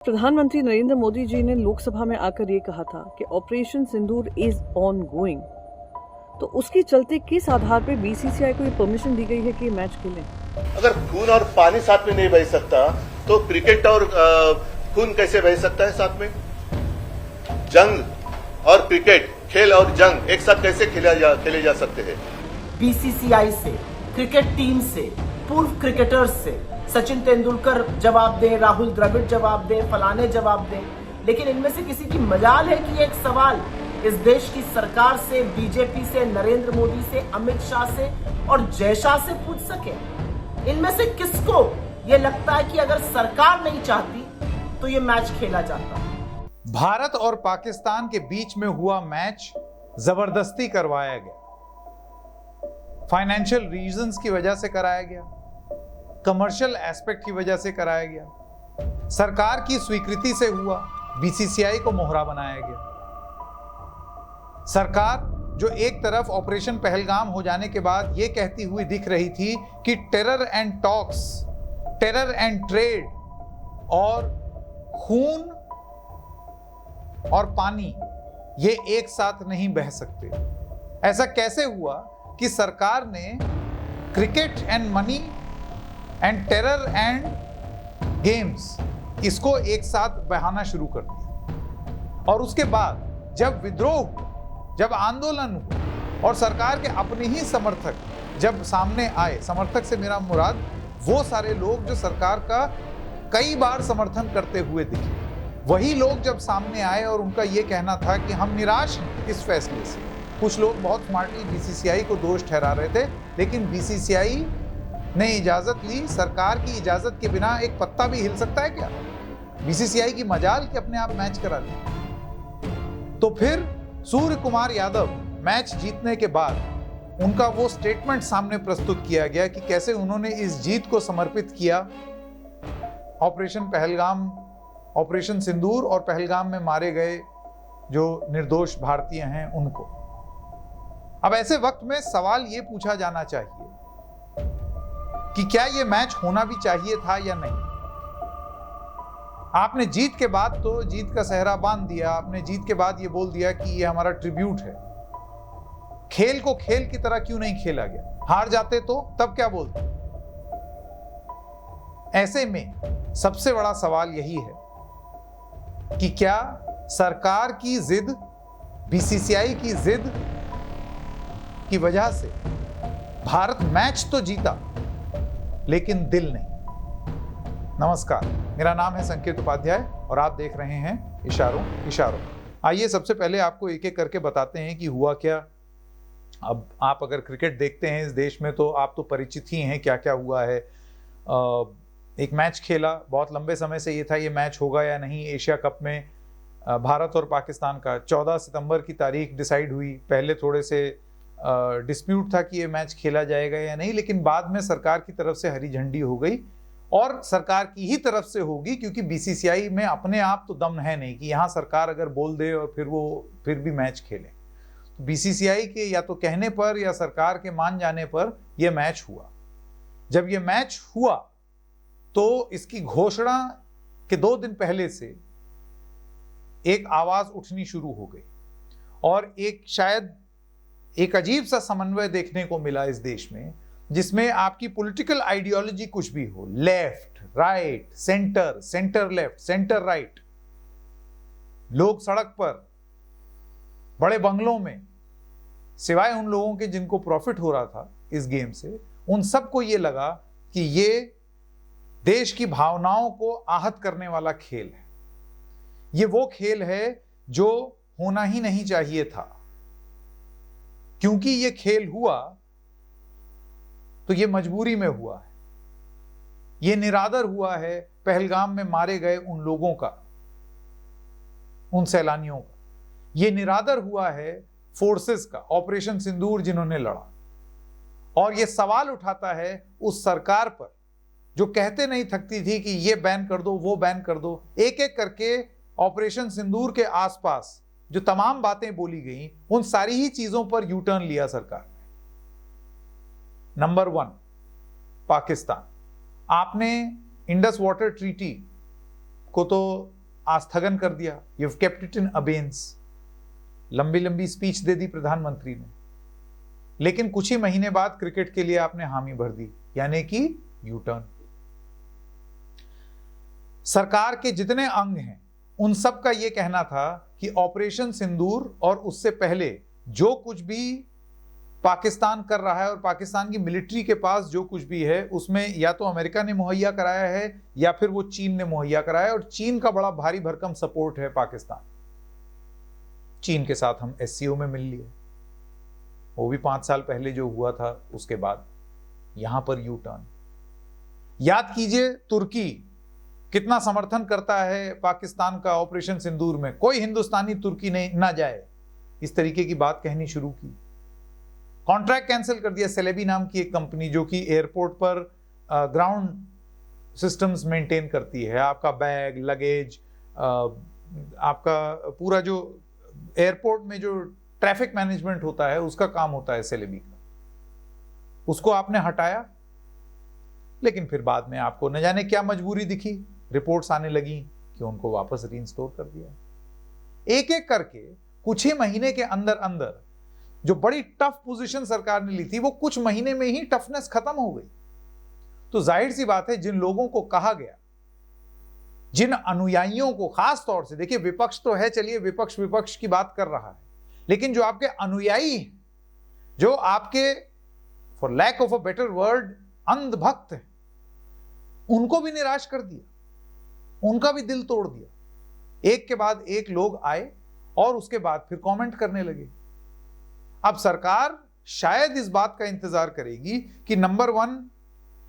प्रधानमंत्री नरेंद्र मोदी जी ने लोकसभा में आकर ये कहा था कि operation Sindoor is on going, तो उसके चलते किस आधार पर बीसीसीआई को ये परमिशन दी गई है कि ये मैच खेलें? अगर खून और पानी साथ में नहीं बह सकता तो क्रिकेट और खून कैसे बह सकता है साथ में? जंग और क्रिकेट, खेल और जंग एक साथ कैसे खेले जा सकते हैं? बीसीसीआई से, क्रिकेट टीम से, पूर्व क्रिकेटर्स से सचिन तेंदुलकर जवाब दें, राहुल द्रविड़ जवाब दें, फलाने जवाब दें, लेकिन इनमें से किसी की मजाल है कि एक सवाल इस देश की सरकार से, बीजेपी से, नरेंद्र मोदी से, अमित शाह से और जय शाह से पूछ सके? इनमें से किसको ये लगता है कि अगर सरकार नहीं चाहती तो ये मैच खेला जाता? भारत और पाकिस्तान के बीच में हुआ मैच जबरदस्ती करवाया गया, फाइनेंशियल रीजंस की वजह से कराया गया, कमर्शियल एस्पेक्ट की वजह से कराया गया, सरकार की स्वीकृति से हुआ, बीसीसीआई को मोहरा बनाया गया। सरकार जो एक तरफ ऑपरेशन पहलगाम हो जाने के बाद यह कहती हुई दिख रही थी कि terror and talks, terror and trade और खून और पानी ये एक साथ नहीं बह सकते। ऐसा कैसे हुआ कि सरकार ने cricket and money and terror and games इसको एक साथ बहाना शुरू कर दिया? और उसके बाद जब विद्रोह हुआ, जब आंदोलन हुआ और सरकार के अपने ही समर्थक जब सामने आए, समर्थक से मेरा मुराद वो सारे लोग जो सरकार का कई बार समर्थन करते हुए दिखे, वही लोग जब सामने आए और उनका ये कहना था कि हम निराश हैं इस फैसले से। कुछ लोग बहुत स्मार्टली बीसीसीआई को दोष ठहरा रहे थे, लेकिन बीसीसीआई ने इजाजत ली। सरकार की इजाजत के बिना एक पत्ता भी हिल सकता है क्या? बीसीसीआई की मजाल कि अपने आप मैच करा ली। तो फिर सूर्य कुमार यादव मैच जीतने के बाद उनका वो स्टेटमेंट सामने प्रस्तुत किया गया कि कैसे उन्होंने इस जीत को समर्पित किया ऑपरेशन पहलगाम, ऑपरेशन सिंदूर और पहलगाम में मारे गए जो निर्दोष भारतीय हैं उनको। अब ऐसे वक्त में सवाल ये पूछा जाना चाहिए कि क्या ये मैच होना भी चाहिए था या नहीं? आपने जीत के बाद तो जीत का सेहरा बांध दिया, आपने जीत के बाद ये बोल दिया कि ये हमारा ट्रिब्यूट है। खेल को खेल की तरह क्यों नहीं खेला गया? हार जाते तो तब क्या बोलते? ऐसे में सबसे बड़ा सवाल यही है कि क्या सरकार की जिद, बीसीसीआई की जिद की वजह से भारत मैच तो जीता लेकिन दिल नहीं। नमस्कार, मेरा नाम है संकेत उपाध्याय और आप देख रहे हैं इशारों इशारों। आइए सबसे पहले आपको एक एक करके बताते हैं कि हुआ क्या। अब आप अगर क्रिकेट देखते हैं इस देश में तो आप तो परिचित ही हैं क्या क्या हुआ है। एक मैच खेला, बहुत लंबे समय से ये था ये मैच होगा या नहीं। एशिया कप में भारत और पाकिस्तान का 14 सितंबर की तारीख डिसाइड हुई। पहले थोड़े से डिस्प्यूट था कि ये मैच खेला जाएगा या नहीं, लेकिन बाद में सरकार की तरफ से हरी झंडी हो गई और सरकार की ही तरफ से होगी, क्योंकि बीसीसीआई में अपने आप तो दम है नहीं कि यहाँ सरकार अगर बोल दे और फिर भी मैच खेले। तो बीसीसीआई के या तो कहने पर या सरकार के मान जाने पर यह मैच हुआ। जब यह मैच हुआ तो इसकी घोषणा के 2 दिन पहले से एक आवाज उठनी शुरू हो गई और शायद एक अजीब सा समन्वय देखने को मिला इस देश में, जिसमें आपकी पॉलिटिकल आइडियोलॉजी कुछ भी हो, left, right, centre, centre left, centre right, लोग सड़क पर, बड़े बंगलों में, सिवाय उन लोगों के जिनको प्रॉफिट हो रहा था इस गेम से, उन सबको ये लगा कि ये देश की भावनाओं को आहत करने वाला खेल है। ये वो खेल है जो होना ही नहीं चाहिए था। क्योंकि ये खेल हुआ तो ये मजबूरी में हुआ है। ये निरादर हुआ है पहलगाम में मारे गए उन लोगों का, उन सैलानियों का। ये निरादर हुआ है फोर्सेस का, ऑपरेशन सिंदूर जिन्होंने लड़ा। और ये सवाल उठाता है उस सरकार पर जो कहते नहीं थकती थी कि ये बैन कर दो, वो बैन कर दो। एक एक करके ऑपरेशन सिंदूर के आसपास जो तमाम बातें बोली गई, उन सारी ही चीजों पर यू टर्न लिया सरकार ने। नंबर 1, पाकिस्तान। आपने इंडस वाटर ट्रीटी को तो आस्थगन कर दिया, you have kept it in abeyance. लंबी लंबी स्पीच दे दी प्रधानमंत्री ने, लेकिन कुछ ही महीने बाद क्रिकेट के लिए आपने हामी भर दी, यानी कि यू टर्न। सरकार के जितने अंग हैं उन सब का यह कहना था कि ऑपरेशन सिंदूर और उससे पहले जो कुछ भी पाकिस्तान कर रहा है और पाकिस्तान की मिलिट्री के पास जो कुछ भी है उसमें या तो अमेरिका ने मुहैया कराया है या फिर वो चीन ने मुहैया कराया है, और चीन का बड़ा भारी भरकम सपोर्ट है पाकिस्तान। चीन के साथ हम एससीओ में मिल लिए, वो भी 5 साल पहले जो हुआ था उसके बाद। यहां पर यू टर्न। याद कीजिए तुर्की कितना समर्थन करता है पाकिस्तान का ऑपरेशन सिंदूर में, कोई हिंदुस्तानी तुर्की नहीं ना जाए, इस तरीके की बात कहनी शुरू की। कॉन्ट्रैक्ट कैंसिल कर दिया सेलेबी नाम की एक कंपनी जो कि एयरपोर्ट पर ग्राउंड सिस्टम्स मेंटेन करती है, आपका बैग लगेज, आपका पूरा जो एयरपोर्ट में जो ट्रैफिक मैनेजमेंट होता है उसका काम होता है सेलेबी का। उसको आपने हटाया, लेकिन फिर बाद में आपको न जाने क्या मजबूरी दिखी, रिपोर्ट्स आने लगी कि उनको वापस रीइंस्टोर कर दिया। एक एक करके कुछ ही महीने के अंदर अंदर जो बड़ी टफ पोजीशन सरकार ने ली थी वो कुछ महीने में ही टफनेस खत्म हो गई। तो जाहिर सी बात है, जिन लोगों को कहा गया, जिन अनुयायियों को, खास तौर से देखिए विपक्ष तो है, चलिए विपक्ष की बात कर रहा है, लेकिन जो आपके अनुयायी हैं, जो आपके for lack of a better word अंधभक्त हैं, उनको भी निराश कर दिया, उनका भी दिल तोड़ दिया। एक के बाद एक लोग आए और उसके बाद फिर कमेंट करने लगे। अब सरकार शायद इस बात का इंतजार करेगी कि नंबर 1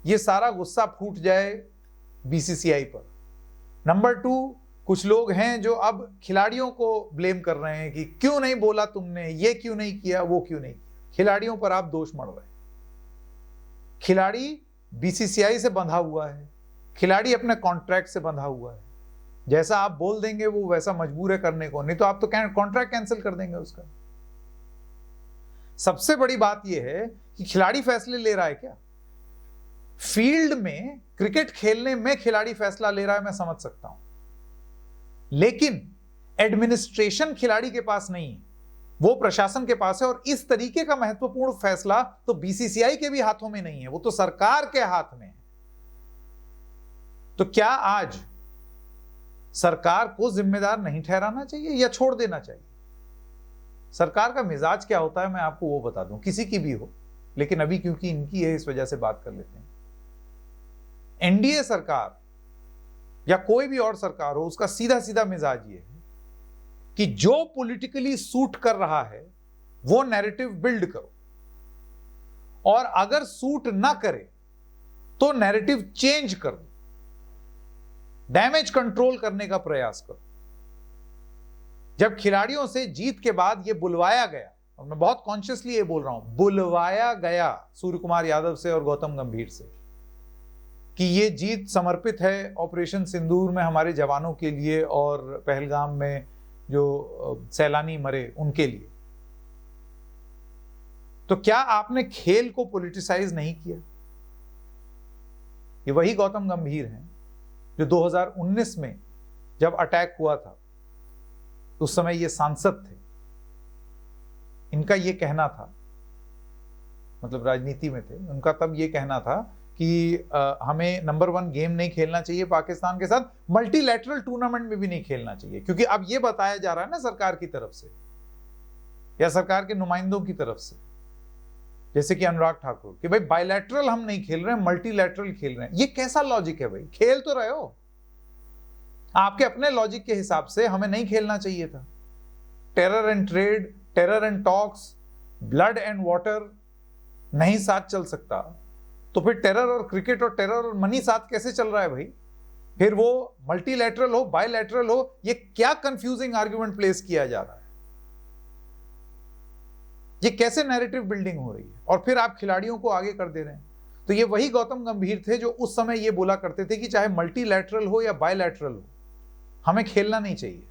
ये सारा गुस्सा फूट जाए बीसीसीआई पर, नंबर 2 कुछ लोग हैं जो अब खिलाड़ियों को ब्लेम कर रहे हैं कि क्यों नहीं बोला तुमने, ये क्यों नहीं किया, वो क्यों नहीं किया। खिलाड़ियों पर आप दोष मढ़ रहे हैं। खिलाड़ी बीसीसीआई से बंधा हुआ है, खिलाड़ी अपने कॉन्ट्रैक्ट से बंधा हुआ है, जैसा आप बोल देंगे वो वैसा मजबूर है करने को, नहीं तो आप तो कॉन्ट्रैक्ट कैंसिल कर देंगे उसका। सबसे बड़ी बात यह है कि खिलाड़ी फैसले ले रहा है क्या? फील्ड में क्रिकेट खेलने में खिलाड़ी फैसला ले रहा है, मैं समझ सकता हूं, लेकिन एडमिनिस्ट्रेशन खिलाड़ी के पास नहीं है, वो प्रशासन के पास है। और इस तरीके का महत्वपूर्ण फैसला तो बीसीसीआई के भी हाथों में नहीं है, वो तो सरकार के हाथ में है। तो क्या आज सरकार को जिम्मेदार नहीं ठहराना चाहिए या छोड़ देना चाहिए? सरकार का मिजाज क्या होता है मैं आपको वो बता दूं, किसी की भी हो, लेकिन अभी क्योंकि इनकी है इस वजह से बात कर लेते हैं। एनडीए सरकार या कोई भी और सरकार हो, उसका सीधा सीधा मिजाज ये है कि जो पॉलिटिकली सूट कर रहा है वो नैरेटिव बिल्ड करो, और अगर सूट ना करे तो नैरेटिव चेंज कर दो, डैमेज कंट्रोल करने का प्रयास करो। जब खिलाड़ियों से जीत के बाद ये बुलवाया गया, और मैं बहुत कॉन्शियसली ये बोल रहा हूं, बुलवाया गया सूर्य कुमार यादव से और गौतम गंभीर से कि ये जीत समर्पित है ऑपरेशन सिंदूर में हमारे जवानों के लिए और पहलगाम में जो सैलानी मरे उनके लिए, तो क्या आपने खेल को पॉलिटिसाइज नहीं किया? ये वही गौतम गंभीर हैं जो 2019 में जब अटैक हुआ था उस समय ये सांसद थे। इनका ये कहना था, मतलब राजनीति में थे, उनका तब ये कहना था कि हमें नंबर 1 गेम नहीं खेलना चाहिए पाकिस्तान के साथ, मल्टीलैटरल टूर्नामेंट में भी नहीं खेलना चाहिए, क्योंकि अब ये बताया जा रहा है ना सरकार की तरफ से या सरकार के नुमाइंदों की तरफ से, जैसे कि अनुराग ठाकुर, कि भाई बायलैटरल हम नहीं खेल रहे हैं, मल्टीलैटरल खेल रहे हैं। ये कैसा लॉजिक है भाई? खेल तो रहे हो, आपके अपने लॉजिक के हिसाब से हमें नहीं खेलना चाहिए था। Terror and trade, terror and talks, blood and water नहीं साथ चल सकता, तो फिर टेरर और क्रिकेट और टेरर और मनी साथ कैसे चल रहा है भाई? फिर वो मल्टीलैटरल हो, बायलैटरल हो, ये क्या कंफ्यूजिंग आर्ग्यूमेंट प्लेस किया जा रहा है? ये कैसे नैरेटिव बिल्डिंग हो रही है? और फिर आप खिलाड़ियों को आगे कर दे रहे हैं। तो ये वही गौतम गंभीर थे जो उस समय ये बोला करते थे कि चाहे मल्टीलैटरल हो या बायलैटरल हो, हमें खेलना नहीं चाहिए।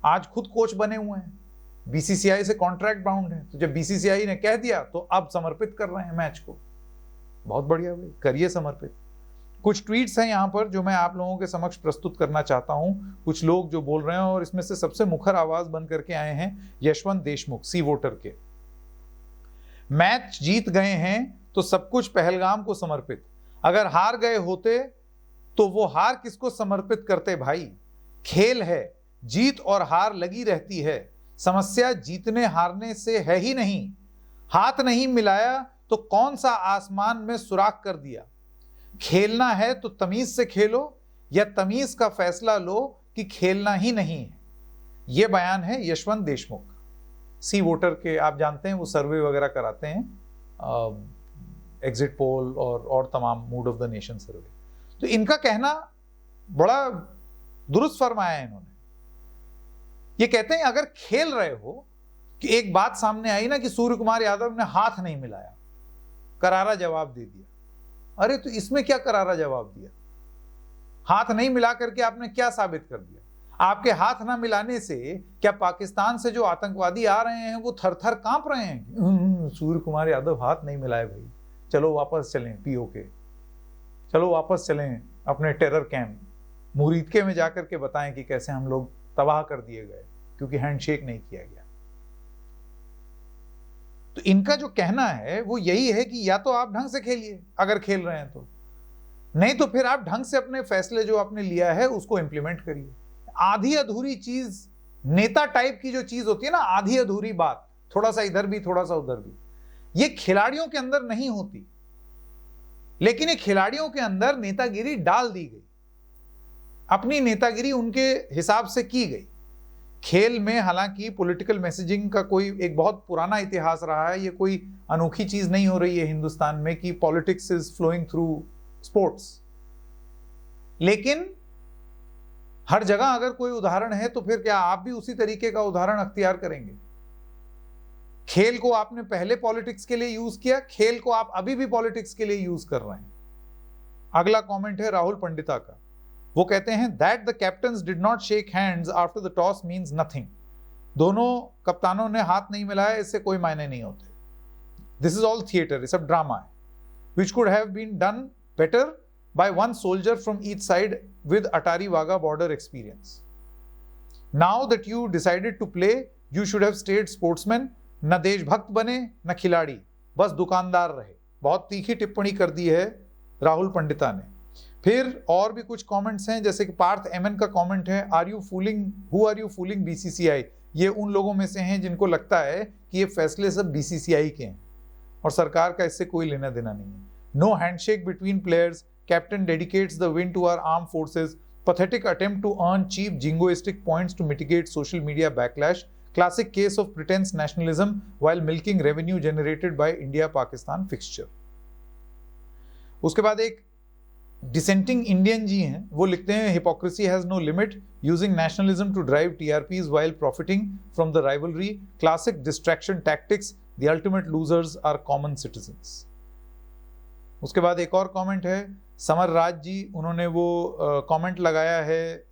आज खुद कोच बने हुए हैं, बीसीसीआई से कॉन्ट्रैक्ट बाउंड है, तो जब बीसीसीआई ने कह दिया तो अब समर्पित कर रहे हैं मैच को। बहुत बढ़िया भाई, करिए समर्पित। कुछ ट्वीट्स हैं यहाँ पर जो मैं आप लोगों के समक्ष प्रस्तुत करना चाहता हूँ, कुछ लोग जो बोल रहे हैं, और इसमें से सबसे मुखर आवाज बन करके आए हैं यशवंत देशमुख, सी वोटर के। मैच जीत गए हैं तो सब कुछ पहलगाम को समर्पित, अगर हार गए होते तो वो हार किसको समर्पित करते भाई। खेल है, जीत और हार लगी रहती है, समस्या जीतने हारने से है ही नहीं। हाथ नहीं मिलाया तो कौन सा आसमान में सुराख कर दिया। खेलना है तो तमीज से खेलो, या तमीज का फैसला लो कि खेलना ही नहीं है। यह बयान है यशवंत देशमुख, सी वोटर के। आप जानते हैं वो सर्वे वगैरह कराते हैं, एग्जिट पोल और तमाम मूड ऑफ द नेशन सर्वे। तो इनका कहना बड़ा दुरुस्त फरमाया है इन्होंने। ये कहते हैं अगर खेल रहे हो, कि एक बात सामने आई ना कि सूर्य कुमार यादव ने हाथ नहीं मिलाया, करारा जवाब दे दिया। अरे तो इसमें क्या करारा जवाब दिया? हाथ नहीं मिला करके आपने क्या साबित कर दिया? आपके हाथ ना मिलाने से क्या पाकिस्तान से जो आतंकवादी आ रहे हैं वो थर थर कांप रहे हैं? सूर्य कुमार यादव हाथ नहीं मिलाए भाई, चलो वापस चलें पीओके, चलो वापस चलें अपने टेरर कैंप मुरीदके में जाकर के बताएं कि कैसे हम लोग तबाह कर दिए गए क्योंकि हैंडशेक नहीं किया गया। तो इनका जो कहना है वो यही है कि या तो आप ढंग से खेलिए अगर खेल रहे हैं तो, नहीं तो फिर आप ढंग से अपने फैसले जो आपने लिया है उसको इंप्लीमेंट करिए। आधी अधूरी चीज, नेता टाइप की जो चीज होती है ना, आधी अधूरी बात, थोड़ा सा इधर भी थोड़ा सा उधर भी, ये खिलाड़ियों के अंदर नहीं होती। लेकिन ये खिलाड़ियों के अंदर नेतागिरी डाल दी गई, अपनी नेतागिरी उनके हिसाब से की गई। खेल में हालांकि पॉलिटिकल मैसेजिंग का कोई एक बहुत पुराना इतिहास रहा है, ये कोई अनोखी चीज नहीं हो रही है हिंदुस्तान में कि politics is flowing through sports. लेकिन हर जगह अगर कोई उदाहरण है तो फिर क्या आप भी उसी तरीके का उदाहरण अख्तियार करेंगे? खेल को आपने पहले पॉलिटिक्स के लिए यूज किया, खेल को आप अभी भी पॉलिटिक्स के लिए यूज कर रहे हैं। अगला कमेंट है राहुल पंडिता का, वो कहते हैं that the captains did not shake hands after the toss means nothing. दोनों कप्तानों ने हाथ नहीं मिलाया, इससे कोई मायने नहीं होते। दिस इज ऑल थिएटर, ये सब ड्रामा है, which could have been done better by one soldier from each side with Atari Wagah border experience. Now that you decided to play, you should have stayed sportsman. न देशभक्त बने न खिलाड़ी, बस दुकानदार रहे। बहुत तीखी टिप्पणी कर दी है राहुल पंडिता ने। फिर और भी कुछ कमेंट्स हैं, जैसे कि पार्थ एमएन का कमेंट है, who are you fooling BCCI. ये उन लोगों में से हैं जिनको लगता है कि ये फैसले सब बीसीसीआई के हैं और सरकार का इससे कोई लेना देना नहीं है। No handshake between players, Captain dedicates the win to our armed forces. Pathetic attempt to earn cheap jingoistic points to mitigate social media backlash. Classic case of pretense nationalism while milking revenue generated by India-Pakistan fixture. उसके बाद एक dissenting Indian जी हैं, वो लिखते हैं hypocrisy has no limit, using nationalism to drive TRPs while profiting from the rivalry. Classic distraction tactics. The ultimate losers are common citizens. उसके बाद एक और कमेंट है समर राज जी, उन्होंने वो कमेंट लगाया है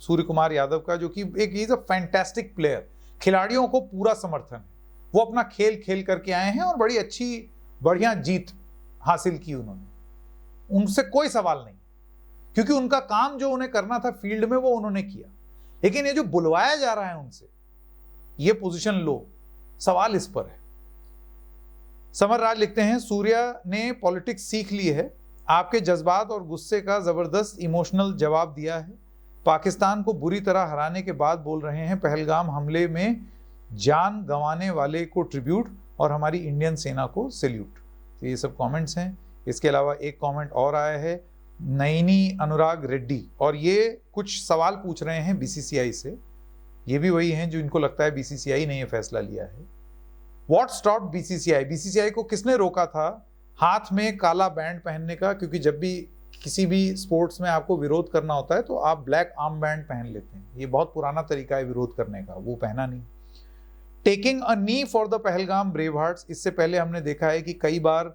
सूर्य कुमार यादव का, जो कि एक इज अ फैंटास्टिक प्लेयर, खिलाड़ियों को पूरा समर्थन है, वो अपना खेल खेल करके आए हैं और बड़ी अच्छी बढ़िया जीत हासिल की उन्होंने, उनसे कोई सवाल नहीं, क्योंकि उनका काम जो उन्हें करना था फील्ड में वो उन्होंने किया। लेकिन ये जो बुलवाया जा रहा है उनसे, ये पोजीशन लो, सवाल इस पर है। समर राज लिखते हैं सूर्या ने पॉलिटिक्स सीख ली है, आपके जज्बात और गुस्से का जबरदस्त इमोशनल जवाब दिया है। पाकिस्तान को बुरी तरह हराने के बाद बोल रहे हैं पहलगाम हमले में जान गंवाने वाले को ट्रिब्यूट और हमारी इंडियन सेना को सैल्यूट। तो ये सब कमेंट्स हैं। इसके अलावा एक कमेंट और आया है नयनी अनुराग रेड्डी, और ये कुछ सवाल पूछ रहे हैं बीसीसीआई से। ये भी वही हैं जो इनको लगता है बीसीसीआई ने ये फैसला लिया है। What stopped BCCI? BCCI को किसने रोका था हाथ में काला बैंड पहनने का? क्योंकि जब भी किसी भी स्पोर्ट्स में आपको विरोध करना होता है तो आप ब्लैक आर्म बैंड पहन लेते हैं, ये बहुत पुराना तरीका है विरोध करने का, वो पहना नहीं। Taking a knee for the Pahalgam brave hearts, इससे पहले हमने देखा है कि कई बार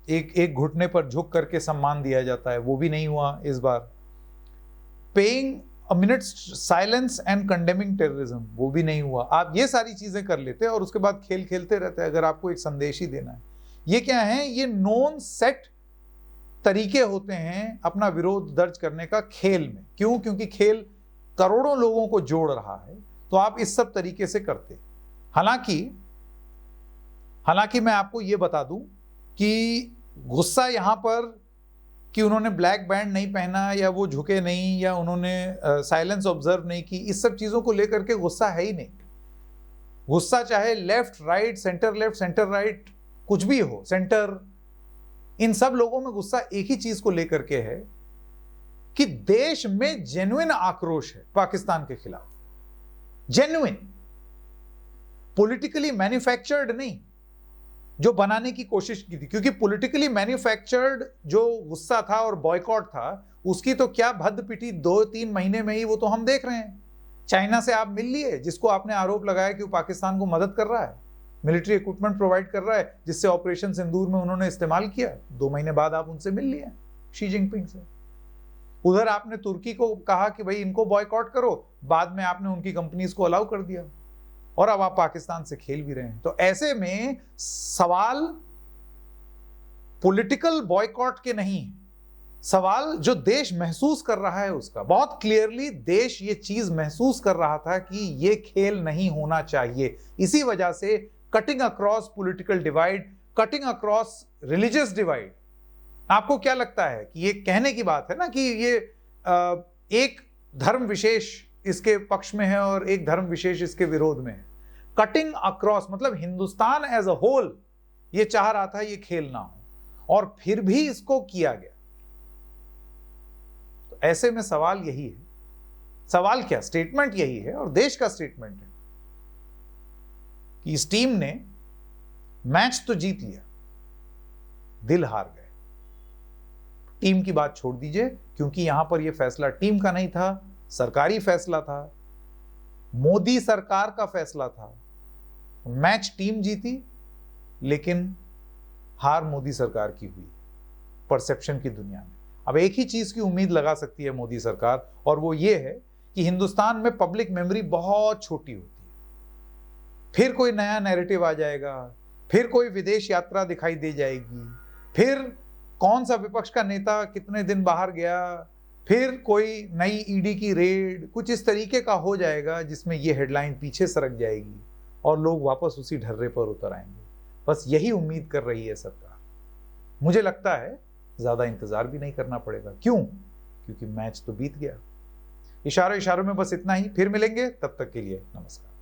एक घुटने पर झुक करके सम्मान दिया जाता है, वो भी नहीं हुआ इस बार। Paying A minute's silence and condemning terrorism, वो भी नहीं हुआ। आप ये सारी चीजें कर लेते हैं और उसके बाद खेल खेलते रहते हैं अगर आपको एक संदेश ही देना है। ये क्या है? ये नोन सेट तरीके होते हैं अपना विरोध दर्ज करने का खेल में। क्यों? क्योंकि खेल करोड़ों लोगों को जोड़ रहा है, तो आप इस सब तरीके से करते। हालांकि मैं आपको यह बता दूं कि गुस्सा यहां पर कि उन्होंने ब्लैक बैंड नहीं पहना या वो झुके नहीं या उन्होंने साइलेंस ऑब्जर्व नहीं की, इस सब चीजों को लेकर के गुस्सा है ही नहीं। गुस्सा चाहे लेफ्ट राइट, सेंटर राइट, कुछ भी हो, सेंटर, इन सब लोगों में गुस्सा एक ही चीज को लेकर के है कि देश में जेन्युइन आक्रोश है पाकिस्तान के खिलाफ, जेन्युइन, पॉलिटिकली मैन्युफैक्चर्ड नहीं, जो बनाने की कोशिश की थी। क्योंकि पॉलिटिकली मैन्युफैक्चर्ड जो गुस्सा था और बॉयकॉट था, उसकी तो क्या भद्द पिटी 2-3 महीने में ही वो तो हम देख रहे हैं। चाइना से आप मिल लिए, जिसको आपने आरोप लगाया कि वो पाकिस्तान को मदद कर रहा है, मिलिट्री इक्विपमेंट प्रोवाइड कर रहा है, जिससे ऑपरेशन सिंदूर में उन्होंने इस्तेमाल किया। 2 महीने बाद आप उनसे मिल लिए शी जिनपिंग से। उधर आपने तुर्की को कहा कि भाई इनको बॉयकॉट करो, बाद में आपने उनकी कंपनीज को अलाउ कर दिया, और अब आप पाकिस्तान से खेल भी रहे हैं। तो ऐसे में सवाल पॉलिटिकल बॉयकॉट के नहीं है, सवाल जो देश महसूस कर रहा है उसका। बहुत क्लियरली देश ये चीज महसूस कर रहा था कि ये खेल नहीं होना चाहिए। इसी वजह से cutting across political divide, cutting across religious divide. आपको क्या लगता है कि ये कहने की बात है ना कि ये एक धर्म विशेष इसके पक्ष में है और एक धर्म विशेष इसके विरोध में है। कटिंग अक्रॉस मतलब हिंदुस्तान एज अ होल ये चाह रहा था ये खेल ना हो, और फिर भी इसको किया गया। तो ऐसे में सवाल यही है, सवाल क्या, स्टेटमेंट यही है और देश का स्टेटमेंट है कि इस टीम ने मैच तो जीत लिया, दिल हार गए। टीम की बात छोड़ दीजिए, क्योंकि यहां पर यह फैसला टीम का नहीं था, सरकारी फैसला था, मोदी सरकार का फैसला था। मैच टीम जीती, लेकिन हार मोदी सरकार की हुई परसेप्शन की दुनिया में। अब एक ही चीज की उम्मीद लगा सकती है मोदी सरकार, और वो ये है कि हिंदुस्तान में पब्लिक मेमोरी बहुत छोटी होती है। फिर कोई नया नैरेटिव आ जाएगा, फिर कोई विदेश यात्रा दिखाई दे जाएगी, फिर कौन सा विपक्ष का नेता कितने दिन बाहर गया, फिर कोई नई ईडी की रेड, कुछ इस तरीके का हो जाएगा जिसमें ये हेडलाइन पीछे सरक जाएगी और लोग वापस उसी ढर्रे पर उतर आएंगे। बस यही उम्मीद कर रही है सरकार। मुझे लगता है ज्यादा इंतजार भी नहीं करना पड़ेगा। क्यों? क्योंकि मैच तो बीत गया। इशारों में बस इतना ही। फिर मिलेंगे, तब तक के लिए नमस्कार।